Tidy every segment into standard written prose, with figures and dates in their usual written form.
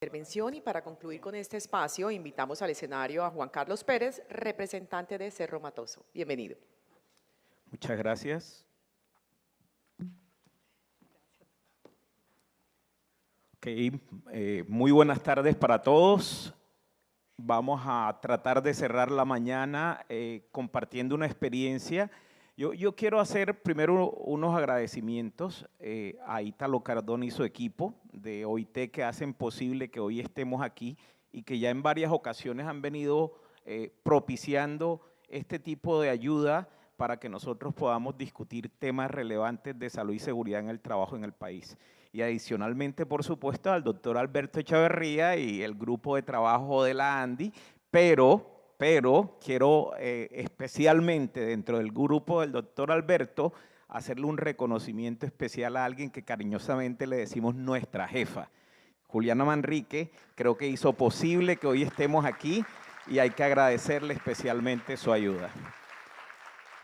Intervención y para concluir con este espacio invitamos al escenario a Juan Carlos Pérez, representante de Cerro Matoso. Bienvenido. Muchas gracias. Muy buenas tardes para todos. Vamos a tratar de cerrar la mañana compartiendo una experiencia. Yo quiero hacer primero unos agradecimientos a Ítalo Cardona y su equipo de OIT que hacen posible que hoy estemos aquí y que ya en varias ocasiones han venido propiciando este tipo de ayuda para que nosotros podamos discutir temas relevantes de salud y seguridad en el trabajo en el país. Y adicionalmente, por supuesto, al doctor Alberto Echeverría y el grupo de trabajo de la ANDI, pero quiero especialmente dentro del grupo del doctor Alberto hacerle un reconocimiento especial a alguien que cariñosamente le decimos nuestra jefa. Juliana Manrique, creo que hizo posible que hoy estemos aquí y hay que agradecerle especialmente su ayuda.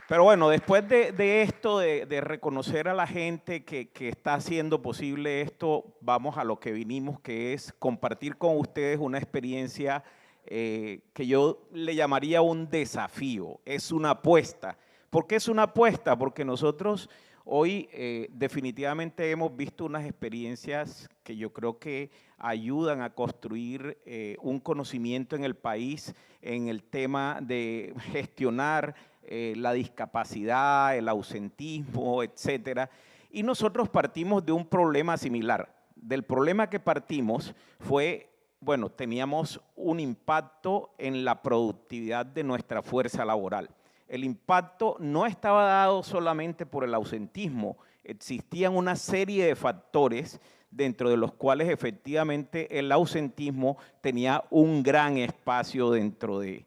Pero bueno, después de esto, de reconocer a la gente que está haciendo posible esto, vamos a lo que vinimos, que es compartir con ustedes una experiencia que yo le llamaría un desafío, es una apuesta. ¿Por qué es una apuesta? Porque nosotros hoy definitivamente hemos visto unas experiencias que yo creo que ayudan a construir un conocimiento en el país en el tema de gestionar la discapacidad, el ausentismo, etcétera. Y nosotros partimos de un problema similar. Del problema que partimos fue, bueno, teníamos un impacto en la productividad de nuestra fuerza laboral. El impacto no estaba dado solamente por el ausentismo, existían una serie de factores dentro de los cuales efectivamente el ausentismo tenía un gran espacio dentro de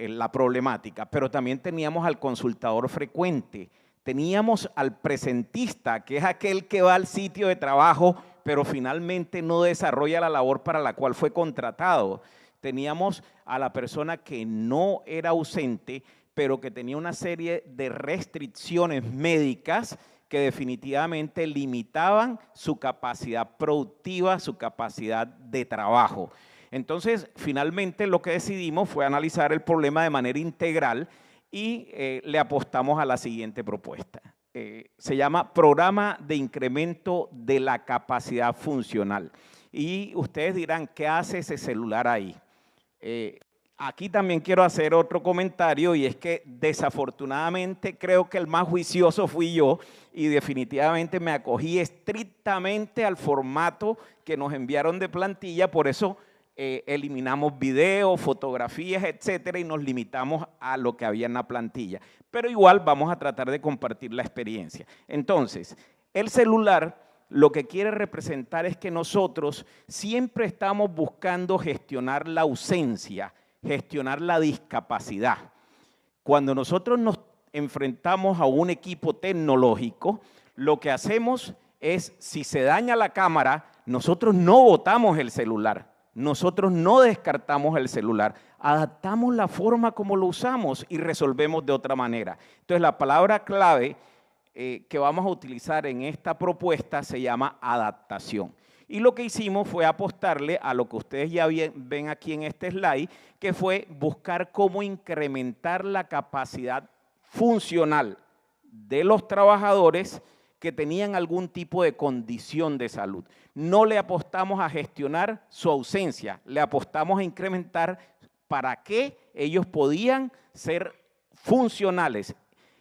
la problemática, pero también teníamos al consultador frecuente, teníamos al presentista, que es aquel que va al sitio de trabajo, pero finalmente no desarrolla la labor para la cual fue contratado. Teníamos a la persona que no era ausente, pero que tenía una serie de restricciones médicas que definitivamente limitaban su capacidad productiva, su capacidad de trabajo. Entonces, finalmente lo que decidimos fue analizar el problema de manera integral y le apostamos a la siguiente propuesta. Se llama Programa de Incremento de la Capacidad Funcional. Y ustedes dirán, ¿qué hace ese celular ahí? Aquí también quiero hacer otro comentario y es que desafortunadamente creo que el más juicioso fui yo y definitivamente me acogí estrictamente al formato que nos enviaron de plantilla, por eso eliminamos videos, fotografías, etcétera, y nos limitamos a lo que había en la plantilla. Pero igual vamos a tratar de compartir la experiencia. Entonces, el celular lo que quiere representar es que nosotros siempre estamos buscando gestionar la ausencia, gestionar la discapacidad. Cuando nosotros nos enfrentamos a un equipo tecnológico, lo que hacemos es, si se daña la cámara, nosotros no botamos el celular. Nosotros no descartamos el celular, adaptamos la forma como lo usamos y resolvemos de otra manera. Entonces, la palabra clave que vamos a utilizar en esta propuesta se llama adaptación. Y lo que hicimos fue apostarle a lo que ustedes ya ven aquí en este slide, que fue buscar cómo incrementar la capacidad funcional de los trabajadores que tenían algún tipo de condición de salud. No le apostamos a gestionar su ausencia, le apostamos a incrementar para qué ellos podían ser funcionales.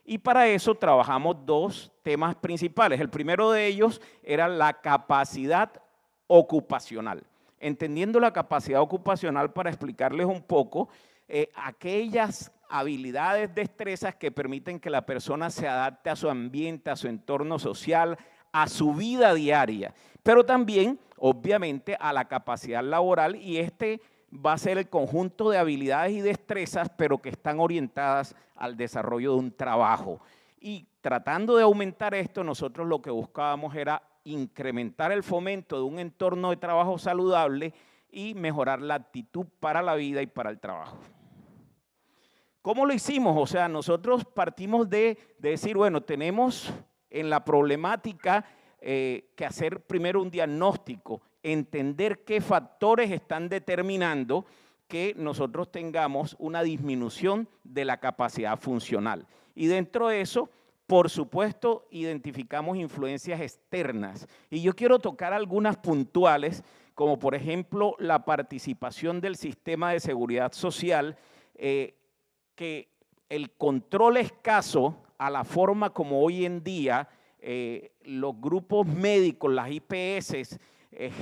Y para eso trabajamos dos temas principales. El primero de ellos era la capacidad ocupacional. Entendiendo la capacidad ocupacional, para explicarles un poco, aquellas habilidades, destrezas que permiten que la persona se adapte a su ambiente, a su entorno social, a su vida diaria, pero también, obviamente, a la capacidad laboral, y este va a ser el conjunto de habilidades y destrezas, pero que están orientadas al desarrollo de un trabajo. Y tratando de aumentar esto, nosotros lo que buscábamos era incrementar el fomento de un entorno de trabajo saludable y mejorar la actitud para la vida y para el trabajo. ¿Cómo lo hicimos? O sea, nosotros partimos de decir, bueno, tenemos en la problemática que hacer primero un diagnóstico. entender qué factores están determinando que nosotros tengamos una disminución de la capacidad funcional. Y dentro de eso, por supuesto, identificamos influencias externas. Y yo quiero tocar algunas puntuales, como por ejemplo la participación del sistema de seguridad social, que el control escaso a la forma como hoy en día los grupos médicos, las IPS,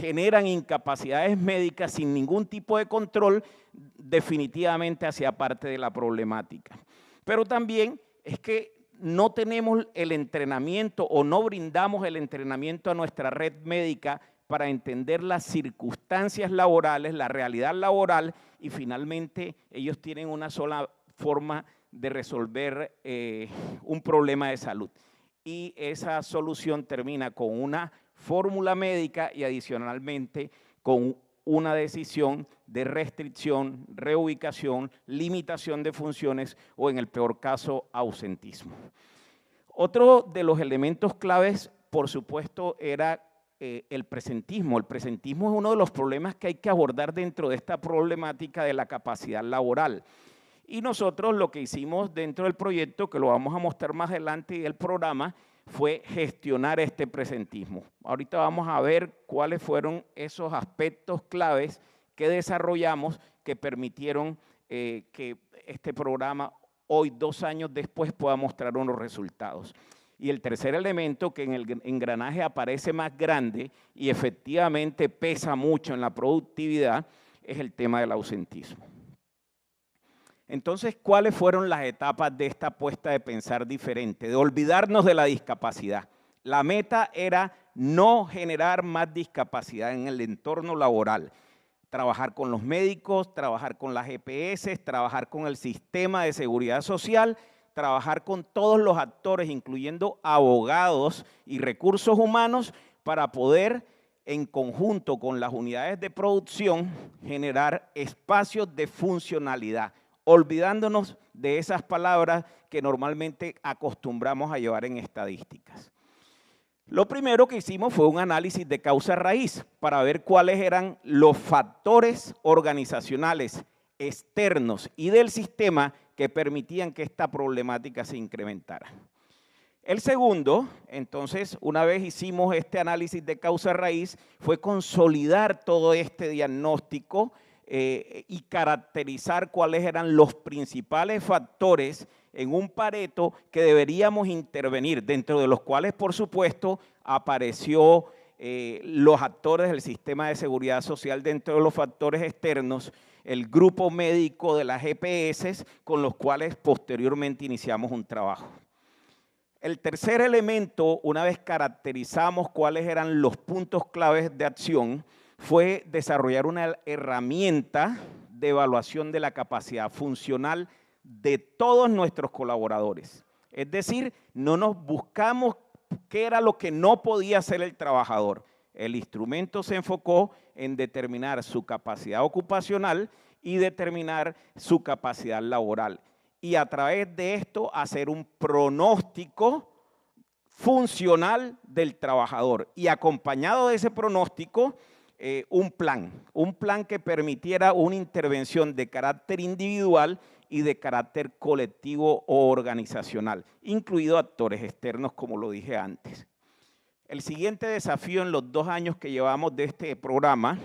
generan incapacidades médicas sin ningún tipo de control, definitivamente hacía parte de la problemática. Pero también es que no tenemos el entrenamiento o no brindamos el entrenamiento a nuestra red médica para entender las circunstancias laborales, la realidad laboral, y finalmente ellos tienen una sola forma de resolver un problema de salud. Y esa solución termina con una fórmula médica y adicionalmente con una decisión de restricción, reubicación, limitación de funciones o en el peor caso, ausentismo. Otro de los elementos claves, por supuesto, era el presentismo. El presentismo es uno de los problemas que hay que abordar dentro de esta problemática de la capacidad laboral. Y nosotros lo que hicimos dentro del proyecto, que lo vamos a mostrar más adelante y el programa, fue gestionar este presentismo. Ahorita vamos a ver cuáles fueron esos aspectos claves que desarrollamos que permitieron que este programa hoy, 2 años después, pueda mostrar unos resultados. Y el tercer elemento, que en el engranaje aparece más grande y efectivamente pesa mucho en la productividad, es el tema del ausentismo. Entonces, ¿cuáles fueron las etapas de esta apuesta de pensar diferente, de olvidarnos de la discapacidad? La meta era no generar más discapacidad en el entorno laboral. Trabajar con los médicos, trabajar con las EPS, trabajar con el sistema de seguridad social, trabajar con todos los actores, incluyendo abogados y recursos humanos, para poder, en conjunto con las unidades de producción, generar espacios de funcionalidad, olvidándonos de esas palabras que normalmente acostumbramos a llevar en estadísticas. Lo primero que hicimos fue un análisis de causa raíz para ver cuáles eran los factores organizacionales externos y del sistema que permitían que esta problemática se incrementara. El segundo, entonces, una vez hicimos este análisis de causa raíz, fue consolidar todo este diagnóstico y caracterizar cuáles eran los principales factores en un Pareto que deberíamos intervenir, dentro de los cuales, por supuesto, apareció los actores del sistema de seguridad social dentro de los factores externos, el grupo médico de las EPS, con los cuales posteriormente iniciamos un trabajo. El tercer elemento, una vez caracterizamos cuáles eran los puntos claves de acción, fue desarrollar una herramienta de evaluación de la capacidad funcional de todos nuestros colaboradores. Es decir, no nos buscamos qué era lo que no podía hacer el trabajador. El instrumento se enfocó en determinar su capacidad ocupacional y determinar su capacidad laboral. Y a través de esto hacer un pronóstico funcional del trabajador. Y acompañado de ese pronóstico, un plan que permitiera una intervención de carácter individual y de carácter colectivo o organizacional, incluido actores externos, como lo dije antes. El siguiente desafío en los 2 años que llevamos de este programa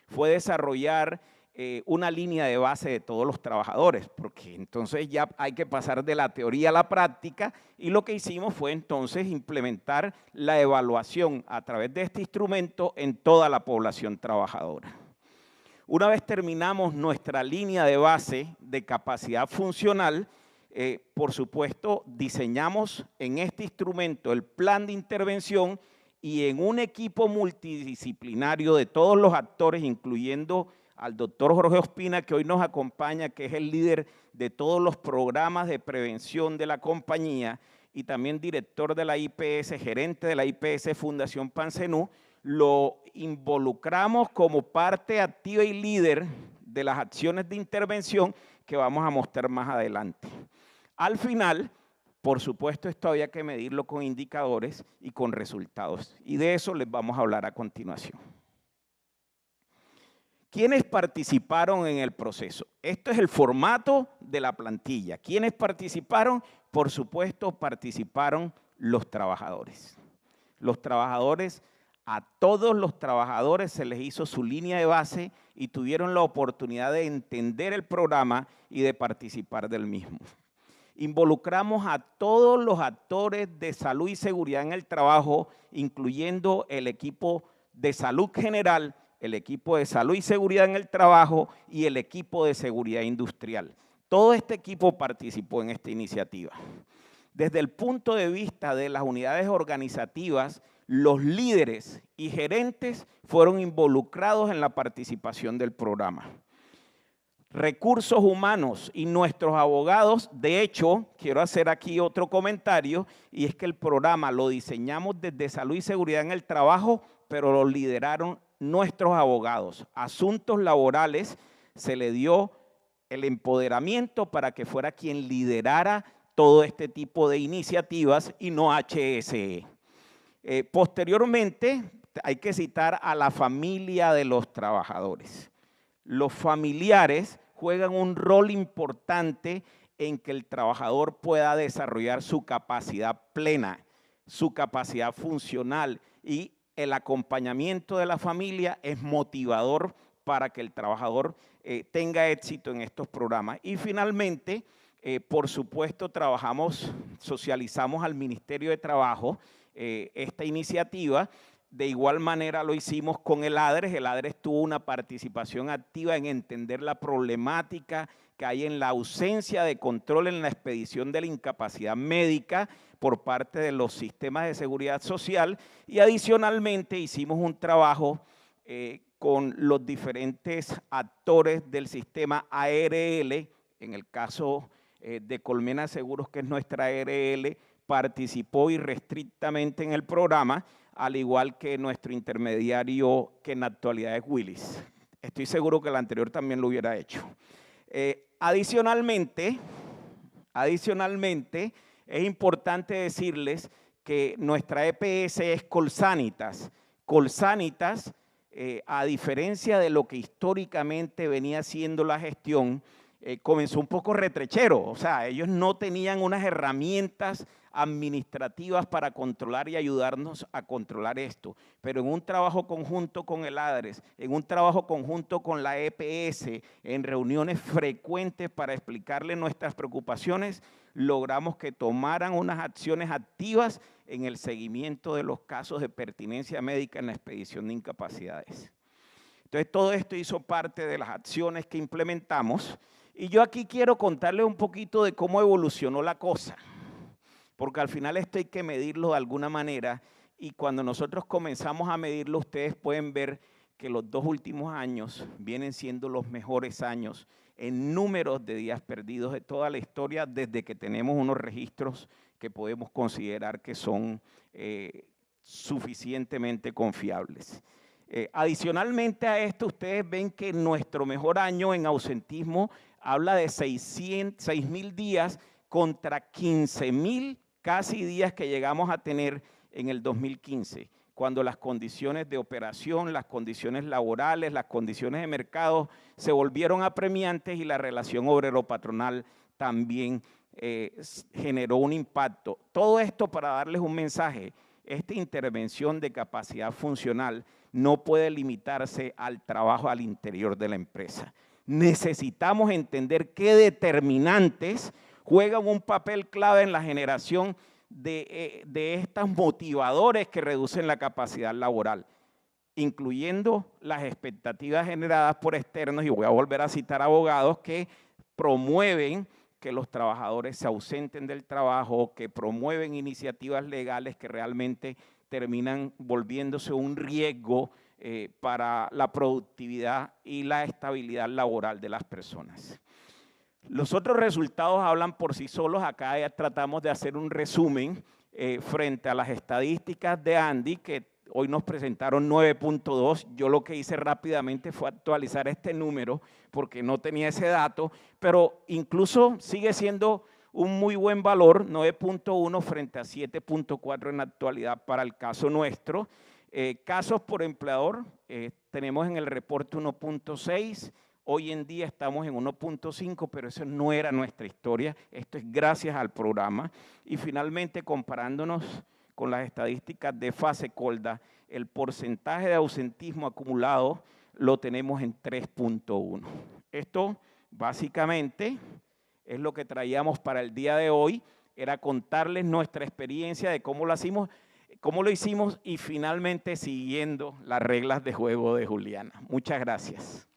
fue desarrollar una línea de base de todos los trabajadores, porque entonces ya hay que pasar de la teoría a la práctica, y lo que hicimos fue entonces implementar la evaluación a través de este instrumento en toda la población trabajadora. Una vez terminamos nuestra línea de base de capacidad funcional, por supuesto, diseñamos en este instrumento el plan de intervención y en un equipo multidisciplinario de todos los actores, incluyendo al doctor Jorge Ospina, que hoy nos acompaña, que es el líder de todos los programas de prevención de la compañía y también director de la IPS, gerente de la IPS Fundación Pansenú, lo involucramos como parte activa y líder de las acciones de intervención que vamos a mostrar más adelante. Al final, por supuesto, esto había que medirlo con indicadores y con resultados, y de eso les vamos a hablar a continuación. ¿Quiénes participaron en el proceso? Esto es el formato de la plantilla. ¿Quiénes participaron? Por supuesto, participaron los trabajadores. Los trabajadores, a todos los trabajadores se les hizo su línea de base y tuvieron la oportunidad de entender el programa y de participar del mismo. Involucramos a todos los actores de salud y seguridad en el trabajo, incluyendo el equipo de salud general, el equipo de salud y seguridad en el trabajo y el equipo de seguridad industrial. Todo este equipo participó en esta iniciativa. Desde el punto de vista de las unidades organizativas, los líderes y gerentes fueron involucrados en la participación del programa. Recursos humanos y nuestros abogados, de hecho, quiero hacer aquí otro comentario, y es que el programa lo diseñamos desde salud y seguridad en el trabajo, pero lo lideraron nuestros abogados. Asuntos laborales se le dio el empoderamiento para que fuera quien liderara todo este tipo de iniciativas y no HSE. Posteriormente, hay que citar a la familia de los trabajadores. Los familiares juegan un rol importante en que el trabajador pueda desarrollar su capacidad plena, su capacidad funcional, y el acompañamiento de la familia es motivador para que el trabajador tenga éxito en estos programas. Y finalmente, por supuesto, socializamos al Ministerio de Trabajo esta iniciativa. De igual manera lo hicimos con el ADRES. El ADRES tuvo una participación activa en entender la problemática que hay en la ausencia de control en la expedición de la incapacidad médica por parte de los sistemas de seguridad social, y adicionalmente hicimos un trabajo con los diferentes actores del sistema ARL. En el caso de Colmena Seguros, que es nuestra ARL, participó irrestrictamente en el programa, al igual que nuestro intermediario, que en la actualidad es Willis. Estoy seguro que el anterior también lo hubiera hecho. Adicionalmente, es importante decirles que nuestra EPS es Colsanitas. Colsanitas, a diferencia de lo que históricamente venía siendo la gestión, comenzó un poco retrechero. O sea, ellos no tenían unas herramientas administrativas para controlar y ayudarnos a controlar esto, pero en un trabajo conjunto con el ADRES, en un trabajo conjunto con la EPS, en reuniones frecuentes para explicarle nuestras preocupaciones, logramos que tomaran unas acciones activas en el seguimiento de los casos de pertinencia médica en la expedición de incapacidades. Entonces, todo esto hizo parte de las acciones que implementamos, y yo aquí quiero contarles un poquito de cómo evolucionó la cosa, porque al final esto hay que medirlo de alguna manera, y cuando nosotros comenzamos a medirlo, ustedes pueden ver que los 2 últimos años vienen siendo los mejores años en números de días perdidos de toda la historia, desde que tenemos unos registros que podemos considerar que son suficientemente confiables. Adicionalmente a esto, ustedes ven que nuestro mejor año en ausentismo habla de 6.000 días contra 15.000 casi días que llegamos a tener en el 2015, cuando las condiciones de operación, las condiciones laborales, las condiciones de mercado se volvieron apremiantes, y la relación obrero-patronal también generó un impacto. Todo esto para darles un mensaje: esta intervención de capacidad funcional no puede limitarse al trabajo al interior de la empresa. Necesitamos entender qué determinantes juegan un papel clave en la generación de estos motivadores que reducen la capacidad laboral, incluyendo las expectativas generadas por externos, y voy a volver a citar abogados que promueven que los trabajadores se ausenten del trabajo, que promueven iniciativas legales que realmente terminan volviéndose un riesgo para la productividad y la estabilidad laboral de las personas. Los otros resultados hablan por sí solos. Acá ya tratamos de hacer un resumen frente a las estadísticas de Andy, que hoy nos presentaron 9.2. Yo lo que hice rápidamente fue actualizar este número porque no tenía ese dato, pero incluso sigue siendo un muy buen valor, 9.1 frente a 7.4 en la actualidad para el caso nuestro. Casos por empleador, tenemos en el reporte 1.6, hoy en día estamos en 1.5, pero eso no era nuestra historia, esto es gracias al programa. Y finalmente, comparándonos con las estadísticas de FASECOLDA, el porcentaje de ausentismo acumulado lo tenemos en 3.1. Esto básicamente es lo que traíamos para el día de hoy, era contarles nuestra experiencia de cómo lo hicimos y finalmente siguiendo las reglas de juego de Juliana. Muchas gracias.